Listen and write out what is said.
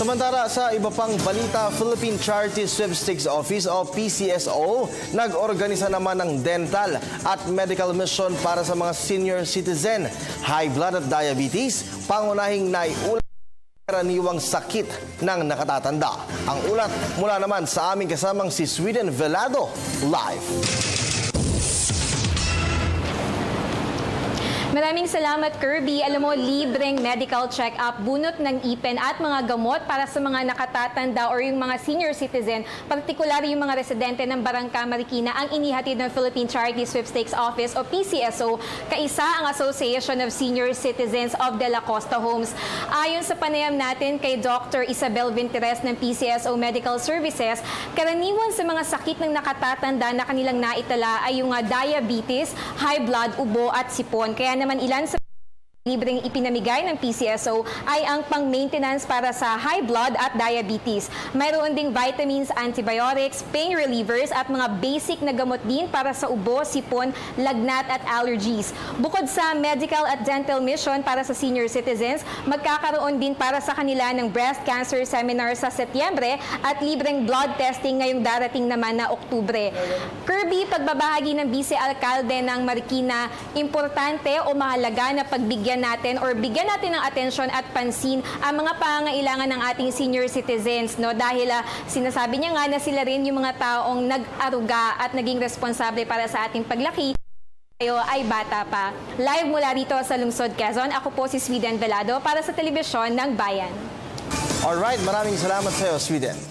Samantala sa iba pang balita, Philippine Charity Sweepstakes Office o PCSO nag-organisa naman ng dental at medical mission para sa mga senior citizen. High blood at diabetes, pangunahing naiulat karaniwang sakit ng nakatatanda. Ang ulat mula naman sa aming kasamang si Sweden Velado live. Maraming salamat, Kirby. Alam mo, libreng medical check-up, bunot ng ipin at mga gamot para sa mga nakatatanda or yung mga senior citizen, partikular yung mga residente ng Barangka Marikina, ang inihatid ng Philippine Charity Sweepstakes Office o PCSO, kaisa ang Association of Senior Citizens of De La Costa Homes. Ayon sa panayam natin kay Dr. Isabel Vinteres ng PCSO Medical Services, karaniwan sa mga sakit ng nakatatanda na kanilang naitala ay yung diabetes, high blood, ubo at sipon. Kaya naman ilan sa libreng ipinamigay ng PCSO ay ang pang-maintenance para sa high blood at diabetes. Mayroon ding vitamins, antibiotics, pain relievers at mga basic na gamot din para sa ubo, sipon, lagnat at allergies. Bukod sa medical at dental mission para sa senior citizens, magkakaroon din para sa kanila ng breast cancer seminar sa Setyembre at libreng blood testing ngayong darating naman na Oktubre. Kirby, pagbabahagi ng Vice-Alcalde ng Marikina, importante o mahalaga na pagbigyan natin or bigyan natin ng atensyon at pansin ang mga pangangailangan ng ating senior citizens, no? Dahil sinasabi niya nga na sila rin yung mga taong nag-aruga at naging responsable para sa ating paglaki. Tayo ay bata pa. Live mula rito sa Lungsod, Quezon, ako po si Sweden Velado para sa Telebisyon ng Bayan. Alright, maraming salamat sa iyo, Sweden.